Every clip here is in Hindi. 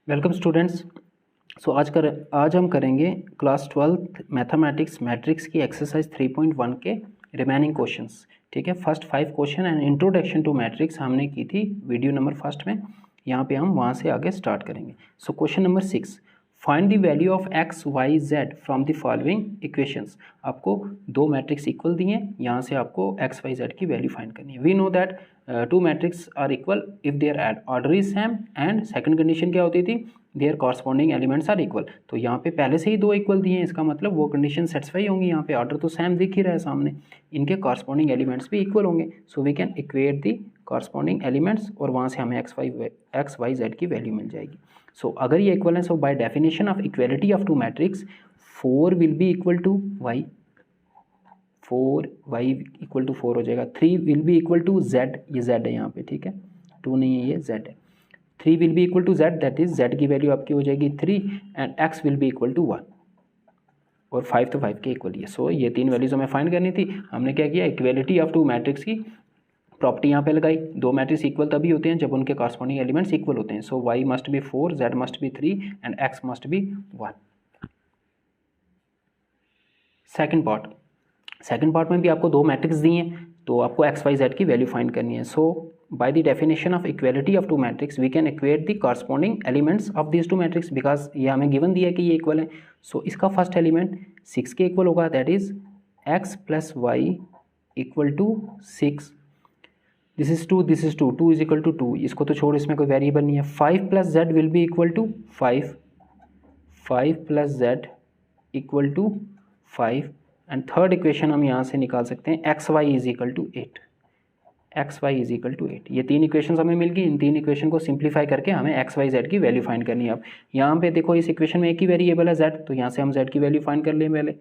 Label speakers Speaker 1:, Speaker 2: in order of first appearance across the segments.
Speaker 1: Welcome students. आज हम करेंगे क्लास 12 मैथमेटिक्स मैट्रिक्स की एक्सरसाइज 3.1 के रिमेनिंग क्वेश्चंस। ठीक है, first 5 question and introduction to matrix हमने की थी वीडियो नंबर फर्स्ट में। यहाँ पे हम वहाँ से आगे स्टार्ट करेंगे। So question number 6, find the value of x y z from the following equations. आपको दो मैट्रिक्स इक्वल दिए हैं, यहाँ से आपको एक्स वाई जेड की वैल्यू फाइंड करनी है। We know that two matrix are equal if their order is same and second condition क्या होती थी, their corresponding elements are equal. तो यहाँ पे पहले से ही दो इक्वल दिए हैं, इसका मतलब वो कंडीशन सेटिस्फाई होंगी। यहाँ पे ऑर्डर तो सेम दिख ही रहा है सामने, इनके कॉरस्पॉन्डिंग एलिमेंट्स भी इक्वल होंगे। So we can equate the corresponding elements और वहाँ से हमें एक्स वाई जेड की वैल्यू मिल जाएगी। सो अगर ये इक्वल है, so by definition of equality of two matrix 4 will be equal to y, 4y equal to 4 हो जाएगा। 3 will be equal to z, ये z है यहाँ पे, ठीक है, 2 नहीं है, ये z है। 3 will be equal to z, that is z की वैल्यू आपकी हो जाएगी 3 and x will be equal to 1 और 5 तो 5 के इक्वल ही है। सो ये तीन वैल्यूज हमें फाइंड करनी थी। हमने क्या किया, इक्वलिटी ऑफ टू मैट्रिक्स की प्रॉपर्टी यहाँ पे लगाई। दो मैट्रिक्स इक्वल तभी होते हैं जब उनके कॉरस्पॉन्डिंग एलिमेंट्स इक्वल होते हैं। So y must be 4, z must be 3 and x must be 1। Second part में भी आपको दो मैट्रिक्स दिए हैं, तो आपको एक्स वाई जेड की वैल्यू फाइंड करनी है। So by the definition of equality of two matrix we can equate the corresponding elements of this two matrix, because ये हमें गिवन दिया है कि ये इक्वल है। सो इसका फर्स्ट एलिमेंट 6 के इक्वल होगा, that is x plus y equal to 6। This is 2, this is 2, 2 is equal to 2, इसको तो छोड़, इसमें कोई वेरिएबल नहीं है। 5 plus z will be equal to 5, 5 plus z equal to 5 and third equation हम यहाँ से निकाल सकते हैं x y is equal to 8, x y is equal to 8। ये तीन इक्वेशन हमें मिल गई। इन तीन इक्वेशन को सिंप्लीफाई करके हमें एक्स वाई जेड की वैल्यू फाइंड करनी है। अब यहाँ पे देखो, इस इक्वेशन में एक ही वेरिएबल है जेड, तो यहाँ से हम जेड की वैल्यू फाइंड कर लें पहले।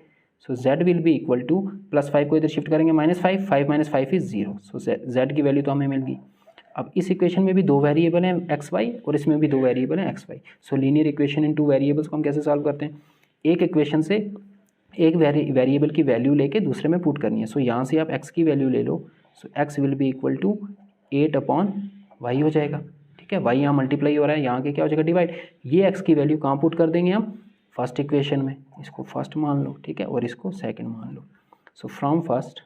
Speaker 1: So z will be equal to plus 5 को इधर शिफ्ट करेंगे -5, 5 माइनस 5 इज 0। सो जेड की वैल्यू तो हमें मिल गई। अब इस इक्वेशन में भी दो वेरिएबल हैं एक्स वाई और इसमें भी दो वेरिएबल हैं x y. So linear equation in two variables को हम कैसे सॉल्व करते हैं, एक इक्वेशन से एक वेरिएबल की वैल्यू लेके दूसरे में पुट करनी है। सो यहाँ से आप x की वैल्यू ले लो। So x will be equal to 8 upon y हो जाएगा, ठीक है। y यहाँ मल्टीप्लाई हो रहा है, यहाँ के क्या हो जाएगा, डिवाइड। ये x की वैल्यू कहाँ पुट कर देंगे हम, फर्स्ट इक्वेशन में। इसको फर्स्ट मान लो, ठीक है, और इसको सेकंड मान लो। So from first,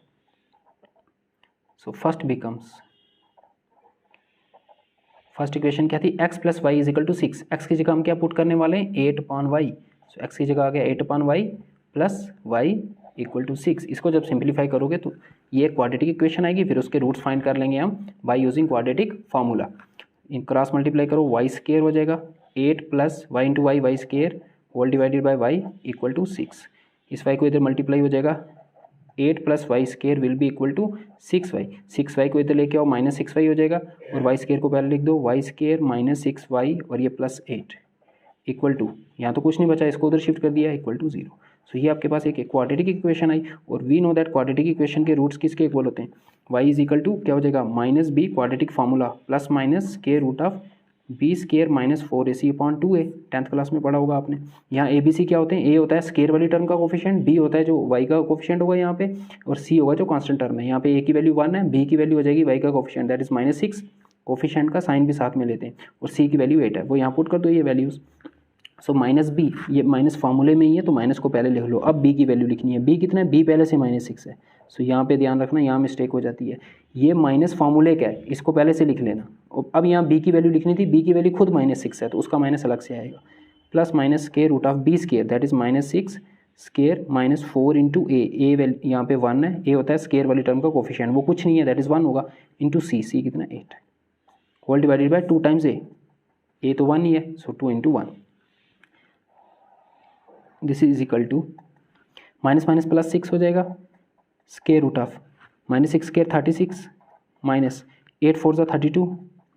Speaker 1: so first becomes, first equation क्या थी, x plus y is equal to 6। x की जगह हम क्या पुट करने वाले हैं, 8 अपॉन वाई। सो x की जगह आ गया 8 upon y plus y equal to 6। इसको जब सिंप्लीफाई करोगे तो ये क्वाड्रेटिक इक्वेशन आएगी, फिर उसके रूट्स फाइंड कर लेंगे हम बाय यूजिंग क्वाड्रेटिक फार्मूला। इन क्रॉस मल्टीप्लाई करो, वाई स्केयर हो जाएगा 8 plus y into y, y square whole divided by y equal to 6। इस वाई को इधर मल्टीप्लाई हो जाएगा, 8 plus y square will be equal to 6y। 6y को इधर लेके आओ, माइनस 6y हो जाएगा, और वाई स्केयर को पहले लिख दो, वाई स्केयर माइनस 6y और ये प्लस 8 इक्वल टू, यहाँ तो कुछ नहीं बचा, इसको उधर शिफ्ट कर दिया, इक्वल टू 0। सो ये आपके पास एक क्वाड्रेटिक इक्वेशन आई। और we know that quadratic equation के रूट्स किसके इक्वल होते हैं, y इज इक्वल टू क्या हो जाएगा, minus b quadratic formula plus minus square root of b square minus 4ac upon 2a। 10th class में पढ़ा होगा आपने। यहाँ ए बी सी क्या होते हैं, ए होता है स्केयर वाली टर्म का कोफिशिएंट, बी होता है जो वाई का कोफिशिएंट होगा यहाँ पे, और सी होगा जो कांस्टेंट टर्म है। यहाँ पे ए की वैल्यू 1 है, बी की वैल्यू हो जाएगी वाई का कोफिशिएंट दैट इज -6, कोफिशिएंट का साइन भी साथ में लेते हैं, और सी की वैल्यू 8 है, वो यहाँ पुट कर दो ये वैल्यूज़। सो माइनस बी, ये माइनस फार्मूले में ही है तो माइनस को पहले लिख लो। अब बी की वैल्यू लिखनी है, बी कितना है, बी पहले से -6 है। सो यहाँ पे ध्यान रखना, यहाँ मिस्टेक हो जाती है, ये माइनस फार्मूले का है, इसको पहले से लिख लेना। अब यहाँ बी की वैल्यू लिखनी थी, बी की वैल्यू खुद -6 है तो उसका माइनस अलग से आएगा, plus minus square root of b square that is -6 square minus 4 into a value यहाँ पे 1 है, ए होता है स्केयर वाली टर्म का कोफिशिएंट, वो कुछ नहीं है दैट इज 1 होगा, इंटू सी कितना 8 whole divided by 2 times a तो 1 ही है, so 2 into 1। This is equal to minus minus plus 6 हो जाएगा, square root of -6 square 36 minus 8 4 ज़ा 32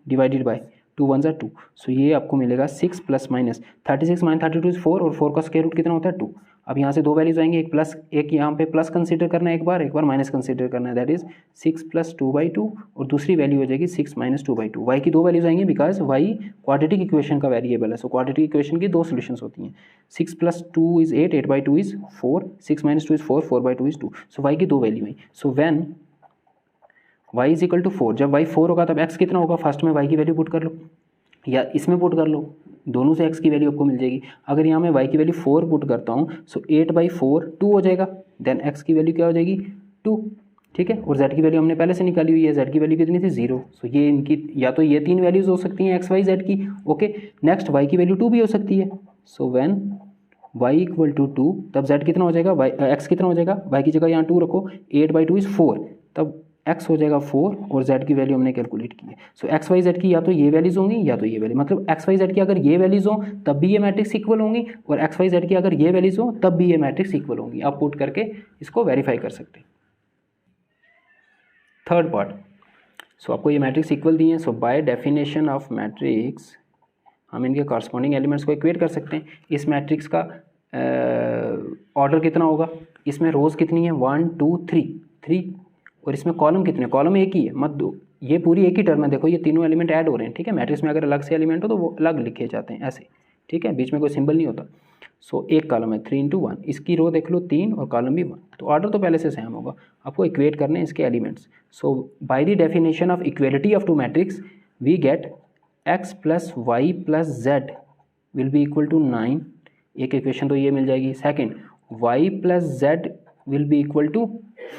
Speaker 1: डिवाइडेड बाय 2 1 ज़ा 2। सो ये आपको मिलेगा 6 प्लस माइनस 36 माइनस 32 इज 4, और 4 का स्केयर रूट कितना होता है 2। अब यहाँ से दो वैल्यूज आएंगे, एक प्लस, एक यहाँ पे प्लस कंसीडर करना है, एक बार माइनस कंसीडर करना है, दैट इज 6 प्लस 2/2, और दूसरी वैल्यू हो जाएगी 6 माइनस 2/2। वाई की दो वैल्यूज आएंगी बिकॉज वाई क्वाड्रेटिक इक्वेशन का वेरिएबल है। सो क्वाड्रेटिक इक्वेशन की दो सोल्यूशंस होती हैं, 6 plus 2 is 8, 8/2 is 4, 6 minus 2 is 4, 4/2 is 2। So y की दो वैल्यू आई। So when y is equal to 4, जब y 4 होगा तब x कितना होगा, फर्स्ट में y की वैल्यू पुट कर लो या इसमें पुट कर लो, दोनों से x की वैल्यू आपको मिल जाएगी। अगर यहाँ मैं y की वैल्यू 4 पुट करता हूँ, सो 8/4 2 हो जाएगा, देन x की वैल्यू क्या हो जाएगी 2, ठीक है। और z की वैल्यू हमने पहले से निकाली हुई है, z की वैल्यू कितनी थी 0। सो ये इनकी या तो ये 3 वैल्यूज़ हो सकती हैं x y z की, ओके। नेक्स्ट y की वैल्यू 2 भी हो सकती है। So when y equal to 2, तब z कितना हो जाएगा, x कितना हो जाएगा, y की जगह यहाँ 2 रखो, 8/2 इज़ 4, तब x हो जाएगा 4 और z की वैल्यू हमने कैलकुलेट की है। सो x y z की या तो ये वैल्यूज़ होंगी या तो ये वैल्यू, मतलब x y z की अगर ये वैल्यूज़ हो तब भी ये मैट्रिक्स इक्वल होंगी, और x y z की अगर ये वैल्यूज़ हो तब भी ये मैट्रिक्स इक्वल होंगी। आप पुट करके इसको वेरीफाई कर सकते हैं। थर्ड पार्ट, सो आपको ये मैट्रिक्स इक्वल दिए हैं, सो बाय डेफिनेशन ऑफ मैट्रिक्स हम इनके कॉरस्पॉन्डिंग एलिमेंट्स को इक्वेट कर सकते हैं। इस मैट्रिक्स का ऑर्डर कितना होगा, इसमें रोज़ कितनी है 1 2 3, और इसमें कॉलम कितने, कॉलम एक ही है, मत दो, ये पूरी एक ही टर्म है। देखो ये तीनों एलिमेंट ऐड हो रहे हैं, ठीक है। मैट्रिक्स में अगर अलग से एलिमेंट हो तो वो अलग लिखे जाते हैं ऐसे, ठीक है, बीच में कोई सिंबल नहीं होता। सो एक कॉलम है 3 × 1, इसकी रो देख लो 3 और कॉलम भी 1, तो ऑर्डर तो पहले से सेम होगा। आपको इक्वेट करने हैं इसके elements. So by the definition of equality of two matrix we get x + y + z will be equal to 9, एक इक्वेशन तो ये मिल जाएगी। Second, y + z will be equal to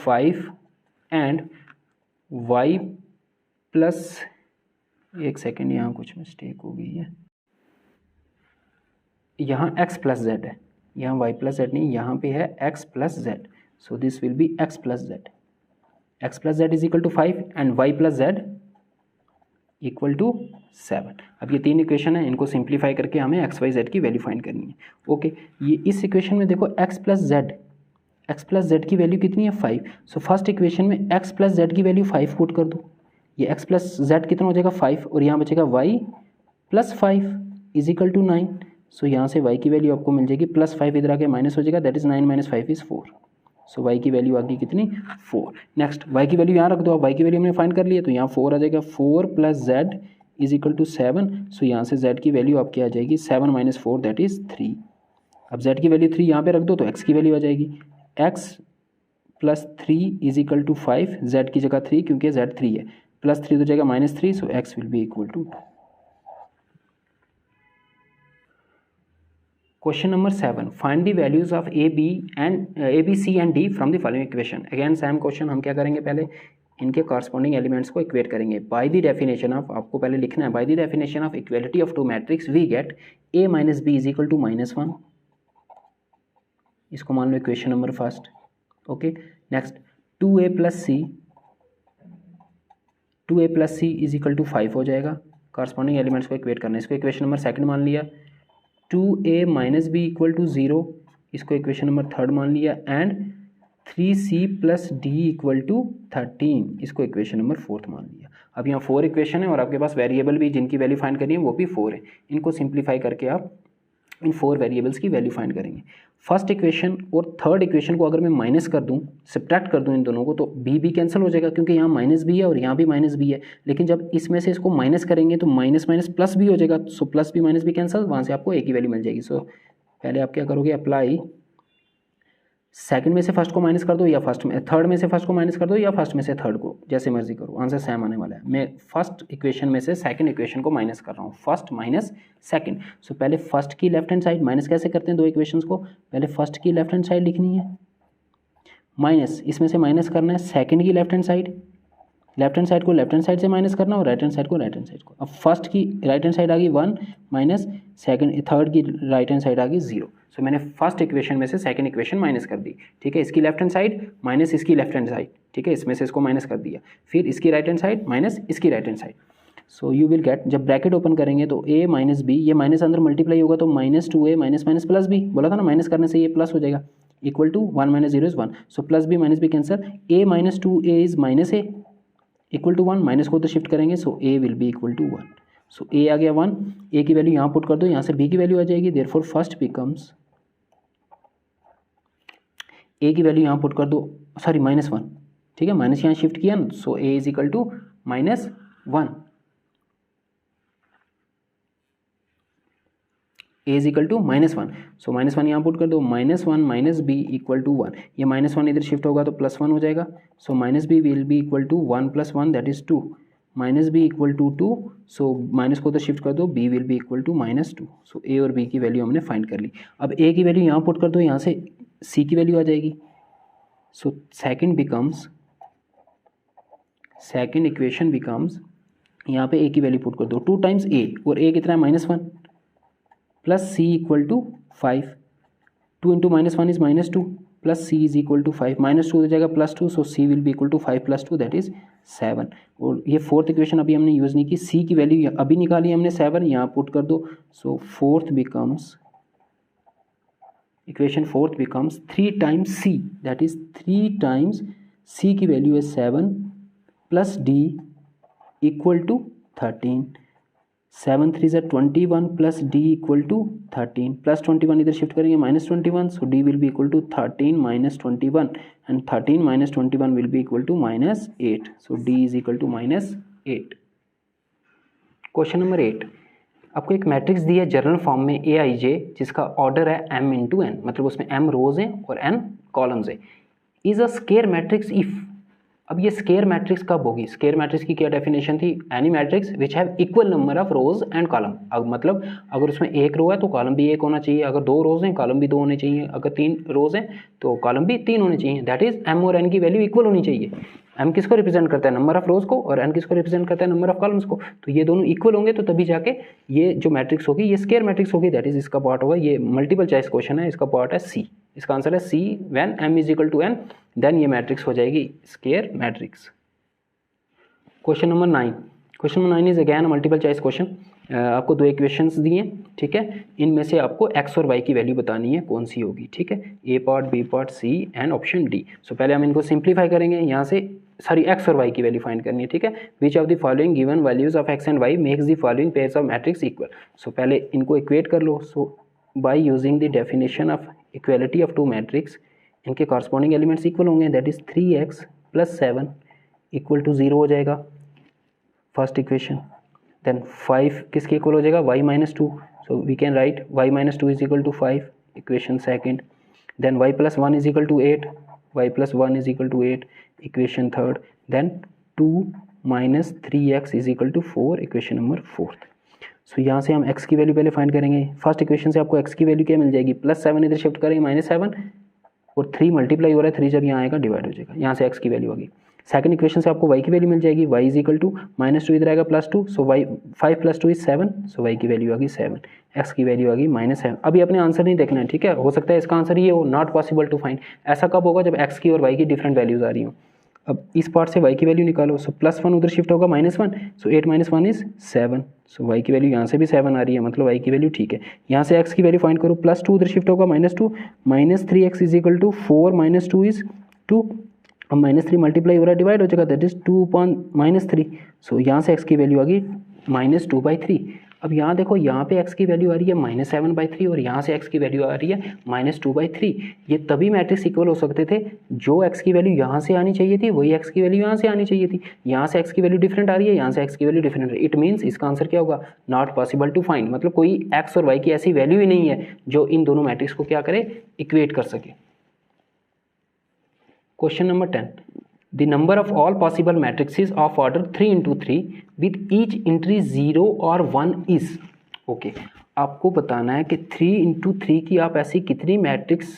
Speaker 1: 5 and y plus, एक सेकेंड यहाँ कुछ मिस्टेक हो गई है, यहाँ x + z है, यहाँ y + z नहीं, यहाँ पे है x + z। So this will be x + z, x + z is equal to 5 and y + z equal to 7। अब ये तीन इक्वेशन है, इनको सिंप्लीफाई करके हमें x y z की वैल्यू फाइंड करनी है, ओके। ये इस इक्वेशन में देखो x + z की वैल्यू कितनी है 5। सो फर्स्ट इक्वेशन में x + z की वैल्यू 5 पुट कर दो, ये x + z कितना हो जाएगा 5, और यहाँ बचेगा y + 5 इज इक्वल टू 9। सो यहाँ से y की वैल्यू आपको मिल जाएगी +5 इधर आके माइनस हो जाएगा, that is 9 - 5 is 4। So y की वैल्यू आ गई कितनी 4। नेक्स्ट y की वैल्यू यहाँ रख दो, अब y की वैल्यू हमने फाइंड कर ली है, तो यहाँ 4 आ जाएगा, 4 + z इज इक्वल टू 7। सो यहाँ से z की वैल्यू आपकी आ जाएगी 7 - 4 दैट इज 3। अब z की वैल्यू 3 यहाँ पे रख दो तो x की वैल्यू आ जाएगी x + 3 is equal to 5, z की जगह 3 क्योंकि z 3 है, +3 हो जाएगा -3, so x will be equal to 2। Question number 7, find the values of a b c and d from the following equation. Again same question, हम क्या करेंगे, पहले इनके कॉरस्पॉन्डिंग एलिमेंट्स को इक्वेट करेंगे। बाय द डेफिनेशन ऑफ, आपको पहले लिखना है, by the definition of equality of two matrix we get a - b is equal to -1, इसको मान लो equation number first, okay. Next 2a + c is equal to 5 हो जाएगा, कॉरस्पॉन्डिंग एलिमेंट्स को इक्वेट करना है, इसको इक्वेशन नंबर सेकंड मान लिया। 2a - b इक्वल टू 0, इसको इक्वेशन नंबर थर्ड मान लिया, and 3c + d equal to 13, इसको इक्वेशन नंबर फोर्थ मान लिया। अब यहाँ 4 इक्वेशन है और आपके पास वेरिएबल भी जिनकी वैल्यू फाइंड करनी है वो भी 4 है, इनको सिंप्लीफाई करके आप इन 4 वेरिएबल्स की वैल्यू फाइंड करेंगे। फर्स्ट इक्वेशन और थर्ड इक्वेशन को अगर मैं माइनस कर दूं, सब्ट्रैक्ट कर दूं इन दोनों को, तो b कैंसिल हो जाएगा क्योंकि यहाँ -b है और यहाँ भी -b है। लेकिन जब इसमें से इसको माइनस करेंगे तो माइनस प्लस भी हो जाएगा, सो +b - b कैंसिल, वहाँ से आपको एक ही वैल्यू मिल जाएगी। सो पहले आप क्या करोगे, अप्लाई, सेकंड में से फर्स्ट को माइनस कर दो या फर्स्ट में, थर्ड में से फर्स्ट को माइनस कर दो या फर्स्ट में से थर्ड को, जैसे मर्जी करो, आंसर सेम आने वाला है। मैं फर्स्ट इक्वेशन में से सेकंड इक्वेशन को माइनस कर रहा हूँ, फर्स्ट माइनस सेकंड। सो पहले फर्स्ट की लेफ्ट हैंड साइड माइनस कैसे करते हैं दो इक्वेशंस को, पहले फर्स्ट की लेफ्ट हैंड साइड लिखनी है माइनस, इसमें से माइनस करना है सेकंड की लेफ्ट हैंड साइड को लेफ्ट हैंड साइड से माइनस करना और राइट हैंड साइड को राइट हैंड साइड को। अब फर्स्ट की राइट हैंड साइड आ गई 1 माइनस सेकंड, थर्ड की राइट हैंड साइड आ गई 0। सो मैंने फर्स्ट इक्वेशन में से सेकंड इक्वेशन माइनस कर दी, ठीक है। इसकी लेफ्ट हैंड साइड माइनस इसकी लेफ्ट हैंड साइड, ठीक है, इसमें से इसको माइनस कर दिया, फिर इसकी राइट हैंड साइड माइनस इसकी right hand side. So you will get, जब ब्रैकेट ओपन करेंगे तो a - b, ये माइनस अंदर मल्टीप्लाई होगा तो -2a - प्लस b, बोला था ना माइनस करने से ये प्लस हो जाएगा, equal to 1 - 0 is 1। So +b - b cancel, a - 2a is -a equal to 1, minus को तो शिफ्ट करेंगे, so a will be equal to 1। So a आ गया 1, a की वैल्यू यहाँ पुट कर दो, यहाँ से b की वैल्यू आ जाएगी, देयरफॉर फर्स्ट बिकम्स, a की वैल्यू यहाँ पुट कर दो, सॉरी -1, ठीक है, माइनस यहाँ शिफ्ट किया ना, so a is equal to -1, a is equal to -1। So -1 यहाँ पुट कर दो, -1 - b इक्वल टू 1, ये -1 इधर शिफ्ट होगा तो +1 हो जाएगा। So -b will be equal to 1 + 1 that is 2, minus b equal to 2, so minus को उधर शिफ्ट कर दो, b will be equal to -2। So a और बी की वैल्यू हमने फाइंड कर ली। अब ए की वैल्यू यहाँ पुट कर दो, यहाँ से सी की वैल्यू आ जाएगी। सो सेकेंड इक्वेशन बिकम्स, यहाँ पे ए की वैल्यू पुट कर दो 2 टाइम्स ए, और ए कितना है -1, plus c equal to 5, 2 into -1 is -2, plus c is equal to 5, -2 हो जाएगा +2, so c will be equal to 5 + 2 that is 7। और ये फोर्थ इक्वेशन अभी हमने यूज़ नहीं की, सी की वैल्यू अभी निकाली हमने 7, यहाँ पुट कर दो। So equation fourth becomes 3 times c, that is 3 times c की वैल्यू है 7 प्लस डी इक्वल टू 13, 7 3 ज़ा 21 plus d equal to 13, plus 21 इधर शिफ्ट करेंगे -21, so d will be equal to 13 - 21 and 13 - 21 will be equal to -8, so d is equal to -8। Question number 8, आपको एक मैट्रिक्स दी है जनरल फॉर्म में AIJ, जिसका ऑर्डर है m इंटू n, मतलब उसमें m रोज हैं और n कॉलम्स हैं। Is a square matrix if, अब ये स्केयर मैट्रिक्स कब होगी? स्केयर मैट्रिक्स की क्या डेफिनेशन थी? Any matrix which have equal number of rose and column. अब मतलब अगर उसमें एक रो है तो कॉलम भी एक होना चाहिए, अगर 2 रोज हैं कॉलम भी 2 होने चाहिए, अगर 3 रोज हैं तो कॉलम भी 3 होने चाहिए। दैट इज m और n की वैल्यू इक्वल होनी चाहिए। m किसको रिप्रेजेंट करता है? नंबर ऑफ रोज को, और n किसको रिप्रेजेंट करता है? नंबर ऑफ कॉलम्स को। तो ये दोनों इक्वल होंगे तो तभी जाके ये जो मैट्रिक्स होगी ये स्केयर मैट्रिक्स होगी। दैट इज इसका पार्ट होगा, ये मल्टीपल चॉइस क्वेश्चन है, इसका पार्ट है सी, इसका आंसर है C. When m is equal to n then ये मैट्रिक्स हो जाएगी square matrix. Question number 9, question number 9 is again multiple choice question. आपको 2 इक्वेशंस दिए हैं, ठीक है, इनमें से आपको x और y की वैल्यू बतानी है कौन सी होगी, ठीक है, A part, B part, C and option D. सो पहले हम इनको सिंप्लीफाई करेंगे, यहाँ से सारी x और y की वैल्यू फाइंड करनी है, ठीक है। Which of the following given values of x and y makes the following pairs of matrix equal. So पहले इनको इक्वेट कर लो। So by using the definition of equality of 2 matrix, इनके कॉरस्पॉन्डिंग एलिमेंट्स इक्वल होंगे, that is 3x + 7 equal to 0 हो जाएगा फर्स्ट इक्वेशन। देन 5 किसके इक्वल हो जाएगा? y - 2, so we can write y - 2 is equal to 5 equation second. Then y + 1 is equal to 8, y + 1 is equal to 8 equation third. Then 2 - 3x is equal to 4 equation number fourth. So यहाँ से हम x की वैल्यू पहले फाइंड करेंगे। फर्स्ट इक्वेशन से आपको x की वैल्यू क्या मिल जाएगी? +7 इधर शिफ्ट करेंगे -7, और 3 मल्टीप्लाई हो रहा है, 3 जब यहाँ आएगा डिवाइड हो जाएगा, यहाँ से x की वैल्यू आ गई। सेकंड इक्वेशन से आपको y की वैल्यू मिल जाएगी, y इज इक्वल टू -2 इधर आएगा +2, सो y 5 + 2 इज 7, सो y की वैल्यू आ गई 7, x की वैल्यू आ गई -7। अभी अपने आंसर नहीं देखना है, ठीक है, हो सकता है इसका आंसर ये हो, नॉट पॉसिबल टू फाइंड। ऐसा कब होगा? जब x की और y की डिफरेंट वैल्यूज आ रही हो। अब इस पार्ट से y की वैल्यू निकालो, सो +1 उधर शिफ्ट होगा -1, सो 8 - 1 इज 7, सो y की वैल्यू यहाँ से भी 7 आ रही है, मतलब y की वैल्यू ठीक है। यहाँ से x की वैल्यू फाइंड करो, +2 उधर शिफ्ट होगा -2, -3x is equal to 4 - 2 is 2, अब -3 मल्टीप्लाई हो रहा है, डिवाइड हो जाएगा, दैट इज 2/-3, सो यहाँ से x की वैल्यू आ गई -2/3। अब यहाँ देखो, यहाँ पे x की वैल्यू आ रही है -7/3 और यहाँ से x की वैल्यू आ रही है -2/3। ये तभी मैट्रिक्स इक्वल हो सकते थे, जो x की वैल्यू यहाँ से आनी चाहिए थी वही x की वैल्यू यहाँ से आनी चाहिए थी। यहाँ से x की वैल्यू डिफरेंट आ रही है, यहाँ से x की वैल्यू डिफरेंट है। इट मीन्स इसका आंसर क्या होगा? नॉट पॉसिबल टू फाइंड, मतलब कोई x और y की ऐसी वैल्यू ही नहीं है जो इन दोनों मैट्रिक्स को क्या करे? इक्वेट कर सके। Question number 10. The number of all possible matrices of order 3 into 3 with each entry 0 or 1 is. Okay. आपको बताना है कि 3 into 3 की आप ऐसी कितनी मैट्रिक्स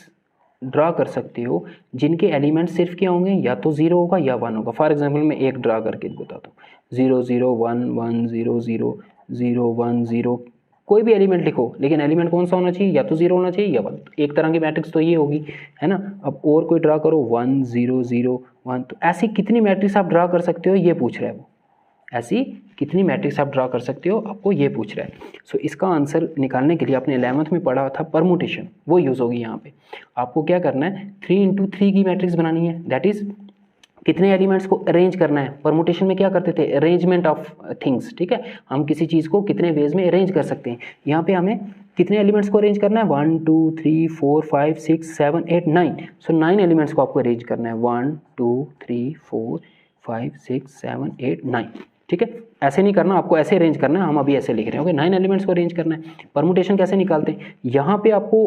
Speaker 1: ड्रा कर सकते हो जिनके एलिमेंट सिर्फ क्या होंगे? या तो 0 होगा या 1 होगा। फॉर एग्जाम्पल मैं एक ड्रा करके बताता हूँ, 0 0 1 1 0 0 0 1 0, कोई भी एलिमेंट लिखो, लेकिन एलिमेंट कौन सा होना चाहिए? या तो 0 होना चाहिए या 1। एक तरह की मैट्रिक्स तो ये होगी, है ना। अब और कोई ड्रा करो, 1 0 0 1, तो ऐसी कितनी मैट्रिक्स आप ड्रा कर सकते हो ये पूछ रहा है वो। ऐसी कितनी मैट्रिक्स आप ड्रा कर सकते हो, आपको ये पूछ रहा है। सो इसका आंसर निकालने के लिए आपने 11th में पढ़ा था परमुटेशन, वो यूज़ होगी यहाँ पे। आपको क्या करना है? 3 into 3 की मैट्रिक्स बनानी है, दैट इज़ कितने एलिमेंट्स को अरेंज करना है। परमुटेशन में क्या करते थे? अरेंजमेंट ऑफ थिंग्स, ठीक है, हम किसी चीज़ को कितने वेज में अरेंज कर सकते हैं। यहाँ पे हमें कितने एलिमेंट्स को अरेंज करना है? 1 2 3 4 5 6 7 8 9, सो 9 एलिमेंट्स को आपको अरेंज करना है, 1 2 3 4 5 6 7 8 9, ठीक है। ऐसे नहीं करना, आपको ऐसे अरेंज करना है, हम अभी ऐसे लिख रहे हैं, ओके। 9 एलिमेंट्स को अरेंज करना है। परमुटेशन कैसे निकालते हैं? यहाँ पे आपको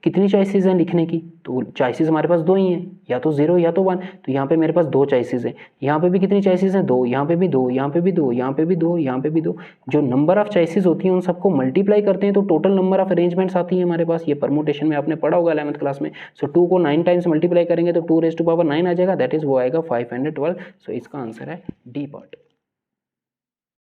Speaker 1: कितनी चॉइसेस हैं लिखने की, तो चॉइसेस हमारे पास दो ही हैं, या तो 0 या तो 1। तो यहाँ पे मेरे पास दो चॉइसेस हैं। यहाँ पे भी कितनी चॉइसेस हैं, दो, यहाँ पे भी दो, यहाँ पे भी दो, यहाँ पे भी दो, यहाँ पे भी दो। जो नंबर ऑफ चॉइसेस होती हैं उन सबको मल्टीप्लाई करते हैं तो टोटल नंबर ऑफ अरेंजमेंट्स आती हैं हमारे पास। ये परमुटेशन में आपने पढ़ा होगा 11th क्लास में। सो 2 को 9 टाइम्स मल्टीप्लाई करेंगे तो 2 raised to power 9 आ जाएगा, दैट इज वो आएगा 512। सो इसका आंसर है डी पार्ट।